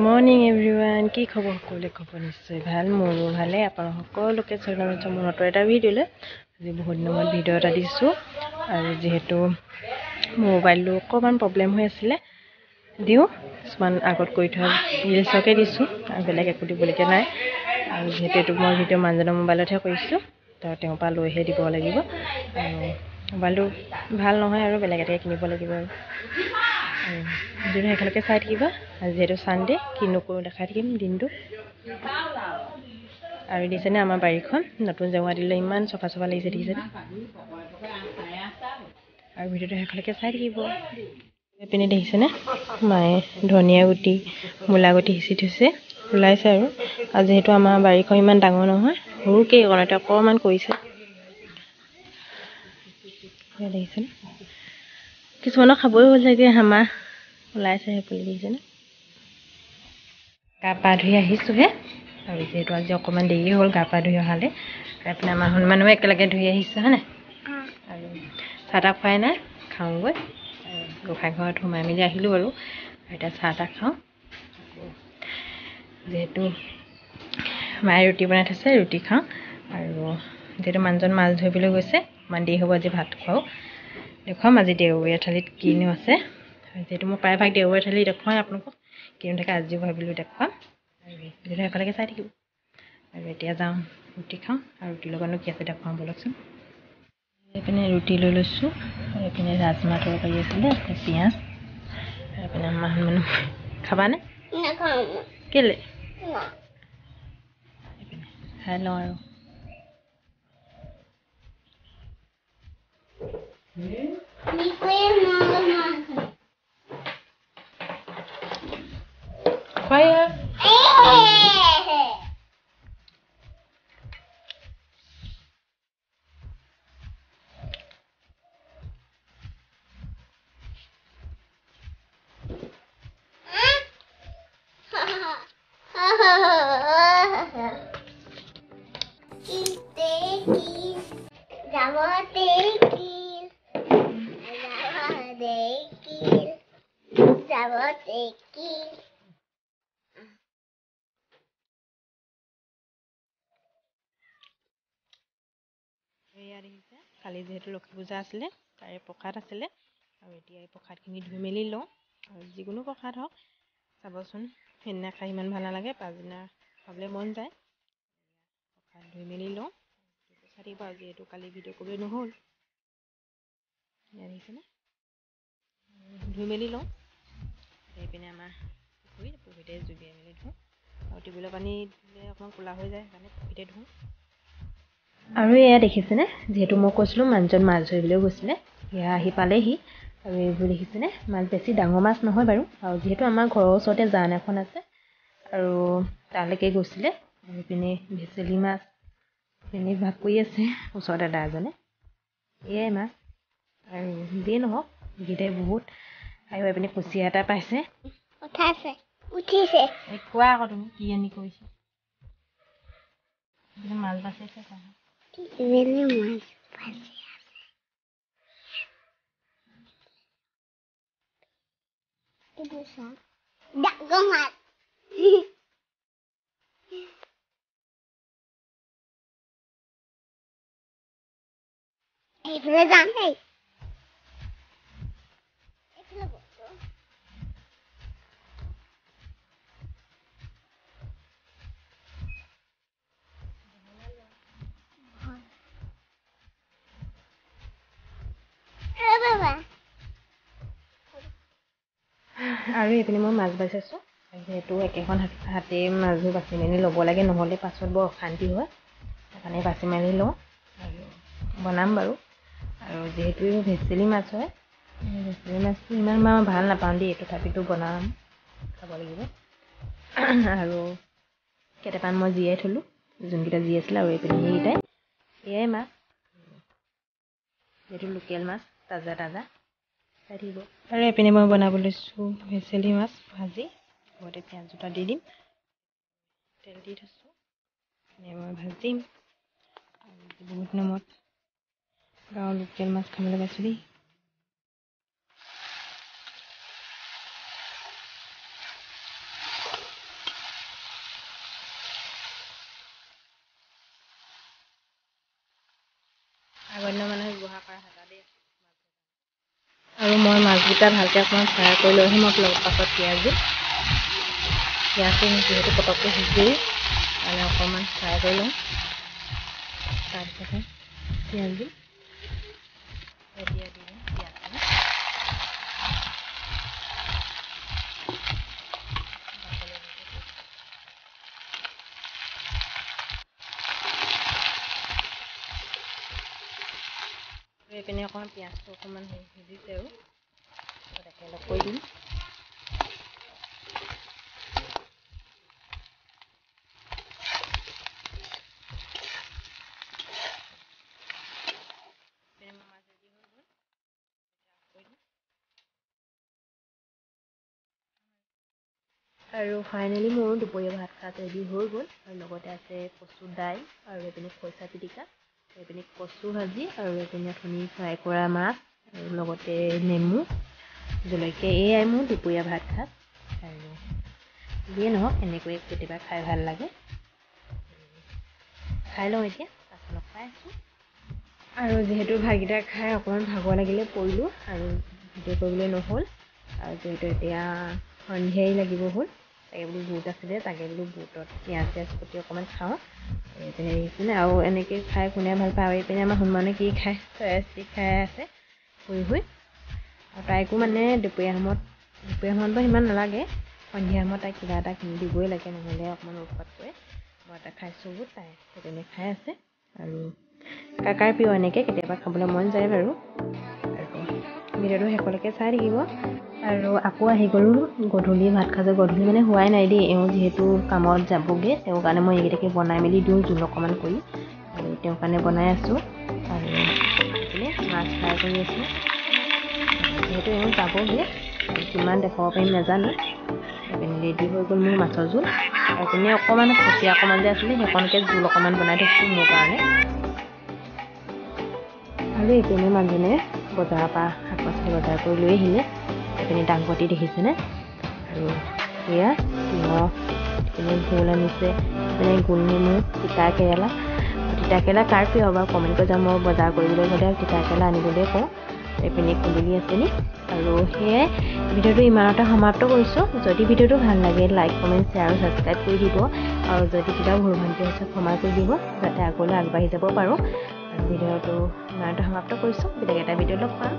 Morning everyone, কি খবৰ? সকলোৱে খবৰ নিশ্চয় ভাল, মোৰো ভালে। আপোনাৰ সকলোকে স্বাগতম মোৰ নতুন এটা ভিডিঅ'লৈ। আজি বহুত দিনৰ মূৰত ভিডিঅ' এটা দিছোঁ আৰু যিহেতু মোবাইলটো অকণমান প্ৰব্লেম হৈ আছিলে, কিছুমান আগত কৰি থোৱা ৰিলচকে দিছোঁ আৰু বেলেগ একো দিবলগীয়া নাই। আৰু যিহেতু এইটো মই ভিডিঅ' মানুহজনৰ মোবাইলতহে কৰিছোঁ, তো তেওঁৰ পৰা লৈহে দিব লাগিব। আৰু মোবাইলটো ভাল নহয় আৰু বেলেগ এটাকে কিনিব লাগিব আৰু ভিডিঅ'টো শেষলৈকে চাই থাকিবা। আৰু যিহেতু ছানডে, কিনো কৰোঁ দেখাই থাকিম দিনটো। আৰু দেখিছেনে আমাৰ বাৰীখন নতুন জেওৰা দিলে ইমান চফা চফা লাগিছে, দেখিছেনে? আৰু ভিডিঅ'টো শেষলৈকে চাই থাকিব। এইপিনে দেখিছেনে মায়ে ধনিয়া গুটি, মূলা গুটি সিঁচি থৈছে, ওলাইছে। আৰু যিহেতু আমাৰ বাৰীখন ইমান ডাঙৰ নহয়, সৰুকৈ অকণতে অকণমান কৰিছে। দেখিছেনে কিছুমানৰ খাবই হ'ল চাগে, হামা ওলাইছে সেইফালে, দেখিছেনে? গা পা ধুই আহিছোঁহে, আৰু যিহেতু আজি অকণমান দেৰি হ'ল গা পা ধুই অহালৈ। এইপিনে আমাৰ মানুহে একেলগে ধুই আহিছোঁ, হয়নে? আৰু চাহ তাহ খুৱাই নাই, খাওঁগৈ। গোঁসাই ঘৰত সোমাই মেলি আহিলোঁ বাৰু। এতিয়া চাহ তাহ খাওঁ। যিহেতু মায়ে ৰুটি বনাই থৈছে, ৰুটি খাওঁ। আৰু যিহেতু মানুহজন মাছ ধৰিবলৈ গৈছে, অকণমান দেৰি হ'ব আজি ভাত খোৱাও। দেখুৱাম আজি দেওবৰীয়া থালিত কিনো আছে। যিহেতু মই প্ৰায়ভাগ দেওবৰীয়া থালি দেখুৱাই আপোনালোকক, কিনো থাকে আজিও ভাবিলোঁ দেখুৱাম। আৰু ভিডিঅ'টো একেলগে চাই থাকিব। আৰু এতিয়া যাওঁ ৰুটি খাওঁ, আৰু ৰুটিৰ লগতনো কি আছে দেখুৱাম ব'লকচোন। এইপিনে ৰুটি লৈ লৈছোঁ, আৰু এইপিনে ৰাজমাহ তৰকাৰী আছিলে, পিঁয়াজ। আৰু এইপিনে মানুহ খাবানে? কেলে? এইপিনে খাই লওঁ আৰু এয়া দেখিছে, কালি যিহেতু লক্ষী পূজা আছিলে, তাৰে প্ৰসাদ আছিলে। আৰু এতিয়া এই প্ৰসাদখিনি ধুই মেলি লওঁ। আৰু যিকোনো প্ৰসাদ হওক চাবচোন, সেইদিনা খাই ইমান ভাল নালাগে, পাছদিনা খাবলৈ মন যায়। প্ৰসাদ ধুই মেলি লওঁ, চাই থাকিব। আৰু যিহেতু কালি ভিডিঅ' কৰিবলৈ নহ'ল, দেখিছেনে? ধুই মেলি লওঁ। সেইপিনে আমাৰ পুখুৰীতে জুবিয়াই মেলি ধোওঁ। আৰু টিউবেলৰ পানী দিলে অকণমান ক'লা হৈ যায়, সেইকাৰণে পুখুৰীতে ধোওঁ। আৰু এয়া দেখিছেনে, যিহেতু মই কৈছিলোঁ মানুহজন মাছ ধৰিবলৈ গৈছিলে, এয়া আহি পালেহি। আৰু এইবোৰ দেখিছেনে, মাছ বেছি ডাঙৰ মাছ নহয় বাৰু। আৰু যিহেতু আমাৰ ঘৰৰ ওচৰতে জান এখন আছে, আৰু তালৈকে গৈছিলে। আৰু এইপিনে ভেচেলি মাছ পিনে ভাগ কৰি আছে ওচৰত দাদা এজনে। এয়াই মাছ, আৰু যিয়ে নহওক এইকেইটাই বহুত। আৰু এইপিনে কুচিয়া এটা পাইছে, উঠিছে। কোৱা আকৌ তুমি কি আনি কৰিছে? মাছ বাচিছে, এইফালে যাম দেই। আৰু এইপিনে মই মাছ বাচিছোঁ। যিহেতু একেখন হাতেই মাছবোৰ বাচি মেলি ল'ব লাগে, নহ'লে পাছত বৰ অশান্তি হয়। সেইকাৰণে বাচি মেলি লওঁ আৰু বনাম বাৰু। আৰু যিহেতু ভেচেলি মাছ হয়, ভেচেলি মাছটো ইমান মই ভাল নাপাওঁ দেই, তথাপিতো বনাম, খাব লাগিব। আৰু কেইটামান মই জীয়াই থ'লোঁ, যোনকেইটা জীয়াই আছিলে। আৰু এইপিনে সেইকেইটাই, এয়াই মাছ, যিহেতু লোকেল মাছ, তাজা তাজা, চাই থাকিব। আৰু এইপিনে মই বনাব লৈছোঁ ভেচেলি মাছ ভাজি। লগতে পিঁয়াজ দুটা দি দিম, তেল দি থৈছোঁ, মই ভাজিম। আৰু বহুত দিনৰ মূৰত গাঁৱৰ লোকেল মাছ খাবলৈ পাইছোঁ দেই। ব্যৱহাৰ কৰা হেতা দেই। আৰু মই মাছকেইটা ভালকৈ অকণমান ফ্ৰাই কৰি লৈহে মই পাছত পিঁয়াজটো যিহেতু পটককৈ সিজেই মানে অকণমান ফ্ৰাই কৰি লওঁ, তাৰপিছতে পিঁয়াজটো এতিয়া দি দিম পিঁয়াজখিনি। এইপিনে অকণমান পিঁয়াজটো অকণমান সিজিছে আৰু তাকে অলপ কৰি দিম। আৰু ফাইনেলি মোৰ দুপৰীয়া ভাত সাজ ৰেডি হৈ গ'ল। আৰু লগতে আছে কচু দাইল আৰু এইপিনে খৰিচা পিটিকা, এইপিনে কচু ভাজি আৰু এইপিনে আপুনি ফ্ৰাই কৰা মাছ আৰু লগতে নেমু জলকীয়া। এয়াই মোৰ দুপৰীয়া ভাত সাজ। আৰু যিয়ে নহওক এনেকৈয়ে কেতিয়াবা খাই ভাল লাগে। খাই লওঁ এতিয়া, পাছত পাই আছোঁ। আৰু যিহেতু ভাতকেইটা খাই অকণমান ভাগৰ লাগিলে পৰিলোঁ আৰু ভিডিঅ' কৰিবলৈ নহ'ল। আৰু যিহেতু এতিয়া সন্ধিয়াই লাগিব হ'ল, তাকে বোলো বুট আছিলে, তাকে বোলো বুটত পিঁয়াজ কুটি অকণমান খাওঁ। এইপিনে আৰু এনেকৈ খাই কোনে ভাল পায়। আৰু এইপিনে আমাৰ হনুমানে কি খায়, চৰাই চিৰিকটি খাই আছে শুই শুই। আৰু তাইকো মানে দুপৰীয়া সময়ত বাৰু সিমান নালাগে, সন্ধিয়া সময়ত তাইক কিবা এটা কিনি দিবই লাগে, নহ'লে অকণমান উৎপাত কৰে। মই এটা খাইছোঁ বুট, তাই সেইপিনে খাই আছে। আৰু কাকাৰ প্ৰিয় এনেকৈ কেতিয়াবা খাবলৈ মন যায় বাৰু। আৰু ভিডিঅ'টো শেষলৈকে চাই থাকিব। আৰু আকৌ আহি গ'লোঁ গধূলি ভাত সাজৰ। গধূলি মানে হোৱাই নাই দেই, এওঁ যিহেতু কামত যাবগৈ, তেওঁৰ কাৰণে মই এইকেইটাকে বনাই মেলি দিওঁ জোল অকণমান কৰি। আৰু তেওঁৰ কাৰণে বনাই আছোঁ। আৰু এইপিনে মাছ ফ্ৰাই কৰি আছোঁ। যিহেতু এওঁ যাবগৈ, কিমান দেখাব পাৰিম নাজানো। এইপিনে ৰেডি হৈ গ'ল মোৰ মাছৰ জোল। আৰু এইপিনে অকণমান কুচিয়া অকণমান যে আছিলে, সেইকণকে জোল অকণমান বনাই থৈছোঁ মোৰ কাৰণে। আৰু এইপিনে মানুহজনে বজাৰৰ পৰা শাক পাচলি বজাৰ কৰি লৈ আহিলে। এইপিনে দাংবডি দেখিছেনে? আৰু এয়া তিয়ঁহ, এইপিনে ভোল আনিছে, এইপিনে গোল নেমু, তিতা কেৰেলা কাৰ প্ৰিয় বাৰু কমেণ্ট কৰি যাম। মই বজাৰ কৰিবলৈ গ'লে তিতা কেৰেলা আনিবলৈ কওঁ। এইপিনে কুন্দুলি আছেনি। আৰু সেয়াই ভিডিঅ'টো ইমানতে সমাপ্ত কৰিছোঁ। যদি ভিডিঅ'টো ভাল লাগে লাইক কমেণ্ট শ্বেয়াৰ আৰু ছাবস্ক্ৰাইব কৰি দিব। আৰু যদি কিবা ভুল ভ্ৰান্তি হৈছে ক্ষমা কৰি দিব, যাতে আগলৈ আগবাঢ়ি যাব পাৰোঁ। আৰু ভিডিঅ'টো ইমানতে সমাপ্ত কৰিছোঁ। বেলেগ এটা ভিডিঅ'ত লগ পাম।